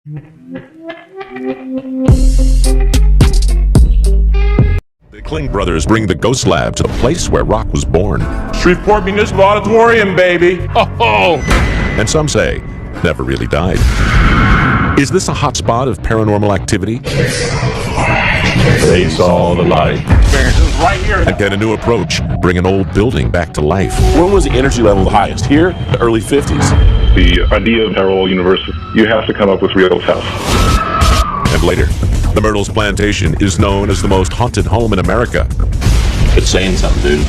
The Kling brothers bring the Ghost Lab to the place where rock was born. Shreveport Municipal Auditorium, baby. Oh. And some say, never really died. Is this a hotspot of paranormal activity? They saw the light. Right here. And can a new approach bring an old building back to life? When was the energy level the highest? Here, the early 50s. The idea of parallel universes, you have to come up with Rio's house. And later, the Myrtles Plantation is known as the most haunted home in America. It's saying something, dude.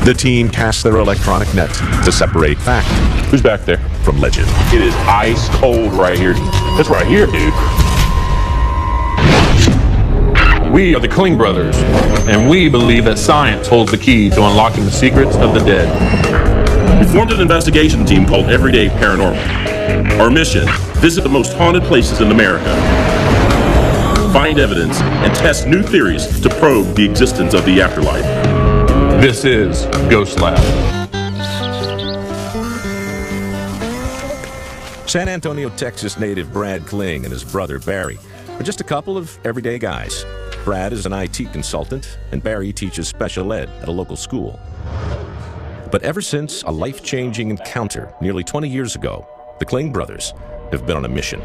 The team casts their electronic net to separate fact Who's back there? from legend. It is ice cold right here. It's right here, dude. We are the Kling brothers, and we believe that science holds the key to unlocking the secrets of the dead. We formed an investigation team called Everyday Paranormal. Our mission, visit the most haunted places in America, find evidence, and test new theories to probe the existence of the afterlife. This is Ghost Lab. San Antonio, Texas native Brad Kling and his brother Barry are just a couple of everyday guys. Brad is an IT consultant, and Barry teaches special ed at a local school. But ever since a life-changing encounter nearly 20 years ago, the Kling brothers have been on a mission.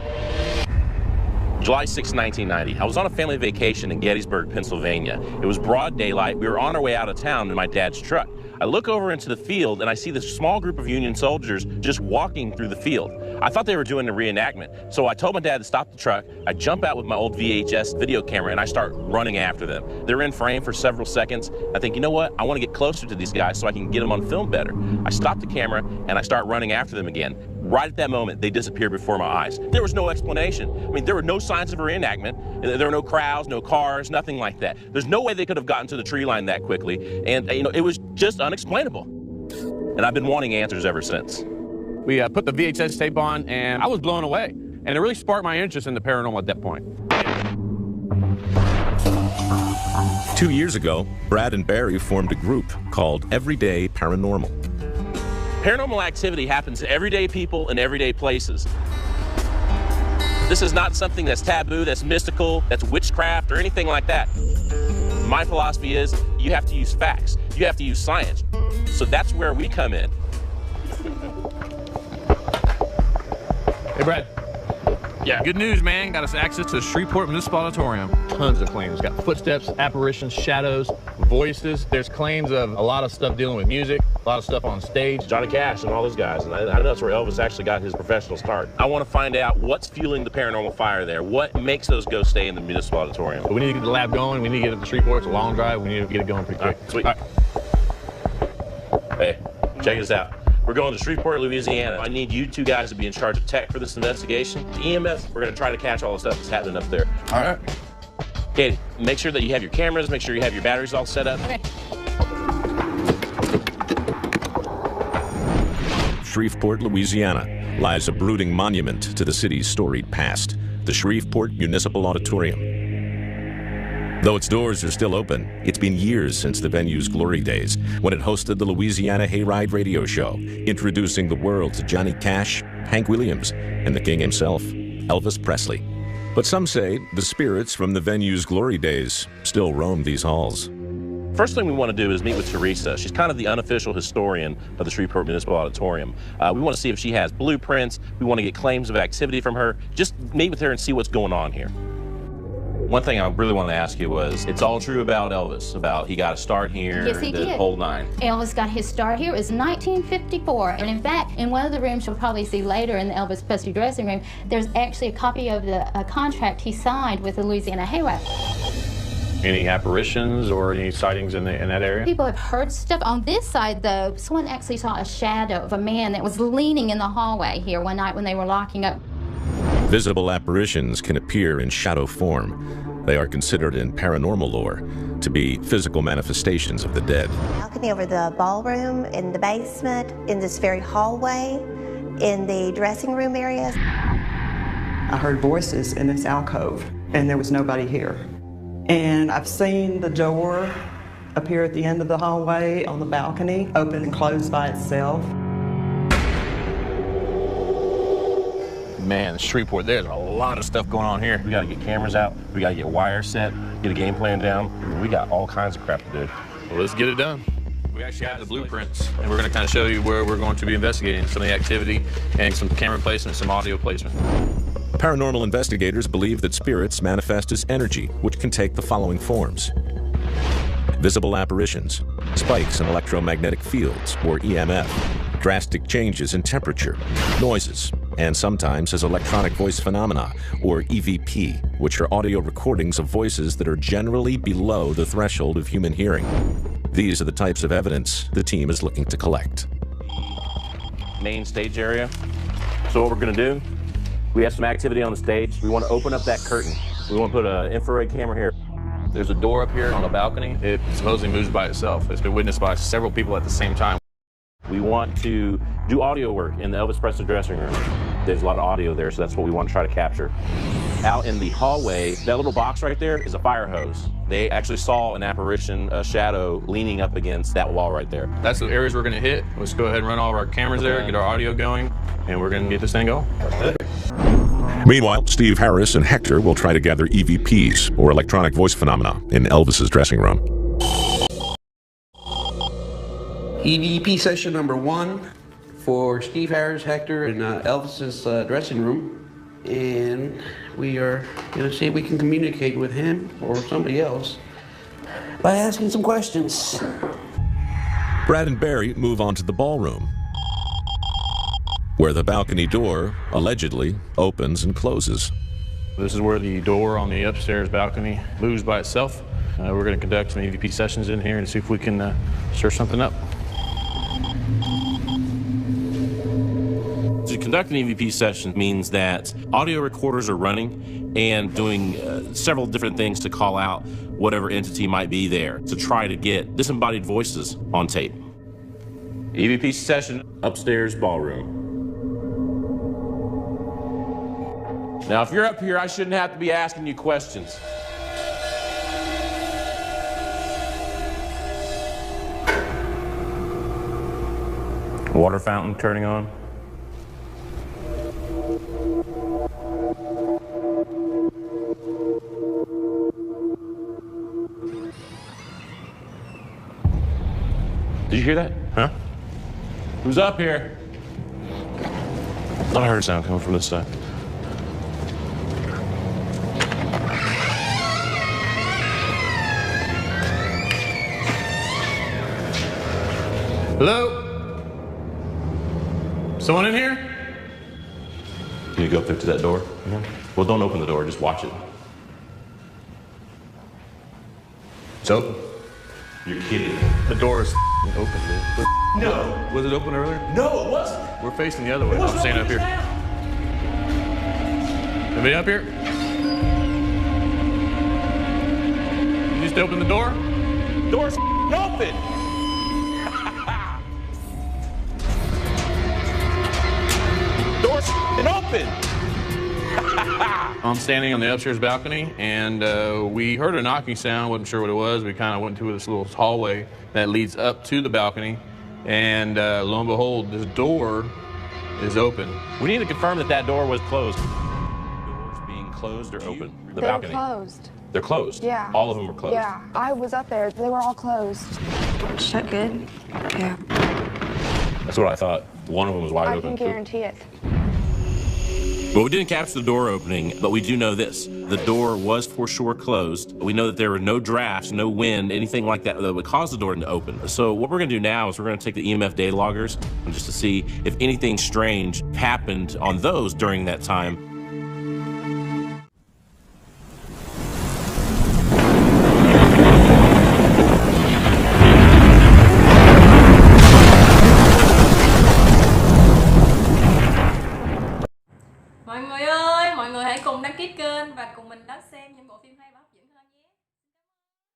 July 6, 1990. I was on a family vacation in Gettysburg, Pennsylvania. It was broad daylight. We were on our way out of town in my dad's truck. I look over into the field and I see this small group of Union soldiers just walking through the field. I thought they were doing a reenactment. So I told my dad to stop the truck. I jump out with my old VHS video camera and I start running after them. They're in frame for several seconds. I think, you know what? I want to get closer to these guys so I can get them on film better. I stop the camera and I start running after them again. Right at that moment, they disappeared before my eyes. There was no explanation. I mean, there were no signs of a reenactment. There were no crowds, no cars, nothing like that. There's no way they could have gotten to the tree line that quickly. And, it was just unexplainable. And I've been wanting answers ever since. We put the VHS tape on, and I was blown away. And it really sparked my interest in the paranormal at that point. 2 years ago, Brad and Barry formed a group called Everyday Paranormal. Paranormal activity happens to everyday people in everyday places. This is not something that's taboo, that's mystical, that's witchcraft or anything like that. My philosophy is you have to use facts. You have to use science. So that's where we come in. Hey, Brad. Yeah. Good news, man. Got us access to the Shreveport Municipal Auditorium. Tons of claims. Got footsteps, apparitions, shadows, voices. There's claims of a lot of stuff dealing with music, a lot of stuff on stage. Johnny Cash and all those guys. And I know that's where Elvis actually got his professional start. I want to find out what's fueling the paranormal fire there. What makes those ghosts stay in the municipal auditorium? But we need to get the lab going. We need to get it to Shreveport. It's a long drive. We need to get it going pretty quick. All right, sweet. All right. Hey, check this out. We're going to Shreveport, Louisiana. I need you two guys to be in charge of tech for this investigation. The EMS, we're going to try to catch all the stuff that's happening up there. All right. Katie, make sure that you have your cameras, make sure you have your batteries all set up. Okay. Shreveport, Louisiana, lies a brooding monument to the city's storied past, the Shreveport Municipal Auditorium. Though its doors are still open, it's been years since the venue's glory days, when it hosted the Louisiana Hayride radio show, introducing the world to Johnny Cash, Hank Williams, and the king himself, Elvis Presley. But some say the spirits from the venue's glory days still roam these halls. First thing we want to do is meet with Teresa. She's kind of the unofficial historian of the Shreveport Municipal Auditorium. We want to see if she has blueprints. We want to get claims of activity from her. Just meet with her and see what's going on here. One thing I really wanted to ask you was, it's all true about Elvis, about he got a start here, Yes, he the did. whole nine. Elvis got his start here. It was 1954. And in fact, in one of the rooms you'll probably see later in the Elvis Presley dressing room, there's actually a copy of the contract he signed with the Louisiana Hayride. Any apparitions or any sightings in that area? People have heard stuff. On this side, though, someone actually saw a shadow of a man that was leaning in the hallway here one night when they were locking up. Visible apparitions can appear in shadow form. They are considered in paranormal lore to be physical manifestations of the dead. Balcony over the ballroom, in the basement, in this very hallway, in the dressing room areas. I heard voices in this alcove, and there was nobody here. And I've seen the door appear at the end of the hallway on the balcony, open and close by itself. Man, Shreveport, there's a lot of stuff going on here. We gotta get cameras out, we gotta get wires set, get a game plan down. We got all kinds of crap to do. Well, let's get it done. We actually have the blueprints, and we're gonna kind of show you where we're going to be investigating some of the activity and some camera placement, some audio placement. Paranormal investigators believe that spirits manifest as energy, which can take the following forms: visible apparitions, spikes in electromagnetic fields, or EMF, drastic changes in temperature, noises, and sometimes as electronic voice phenomena, or EVP, which are audio recordings of voices that are generally below the threshold of human hearing. These are the types of evidence the team is looking to collect. Main stage area. So what we're gonna do, we have some activity on the stage. We want to open up that curtain. We want to put an infrared camera here. There's a door up here on the balcony. It supposedly moves by itself. It's been witnessed by several people at the same time. We want to do audio work in the Elvis Presley dressing room. There's a lot of audio there, so that's what we want to try to capture. Out in the hallway, that little box right there is a fire hose. They actually saw an apparition, a shadow, leaning up against that wall right there. That's the areas we're going to hit. Let's go ahead and run all of our cameras there, get our audio going, and we're going to get this thing going. Meanwhile, Steve Harris and Hector will try to gather EVPs, or electronic voice phenomena, in Elvis's dressing room. EVP session number 1 for Steve Harris, Hector, in Elvis's dressing room. And we are going to see if we can communicate with him or somebody else by asking some questions. Brad and Barry move on to the ballroom, where the balcony door, allegedly, opens and closes. This is where the door on the upstairs balcony moves by itself. We're going to conduct some EVP sessions in here and see if we can stir something up. To conduct an EVP session means that audio recorders are running and doing several different things to call out whatever entity might be there to try to get disembodied voices on tape. EVP session, upstairs ballroom. Now, if you're up here, I shouldn't have to be asking you questions. Water fountain turning on. Did you hear that? Huh? Who's up here? I heard a sound coming from this side. Hello? Someone in here? Can you go up there to that door? Well, don't open the door, just watch it. It's open. You're kidding. The door is open, dude. No. Was it open earlier? No, it wasn't. We're facing the other way. I'm standing up here. Anybody up here? You just open the door? Door's open. Door's open. I'm standing on the upstairs balcony, and we heard a knocking sound. Wasn't sure what it was. We kind of went to this little hallway that leads up to the balcony, and lo and behold, this door is open. We need to confirm that that door was closed. Doors being closed or open? The balcony. They're closed. They're closed? Yeah. All of them were closed? Yeah. I was up there. They were all closed. Shut good? Yeah. That's what I thought. One of them was wide open. I can guarantee it. Well, we didn't capture the door opening, but we do know this. The door was for sure closed. We know that there were no drafts, no wind, anything like that that would cause the door to open. So what we're gonna do now is we're gonna take the EMF data loggers just to see if anything strange happened on those during that time. Mọi người ơi, mọi người hãy cùng đăng ký kênh và cùng mình đón xem những bộ phim hay.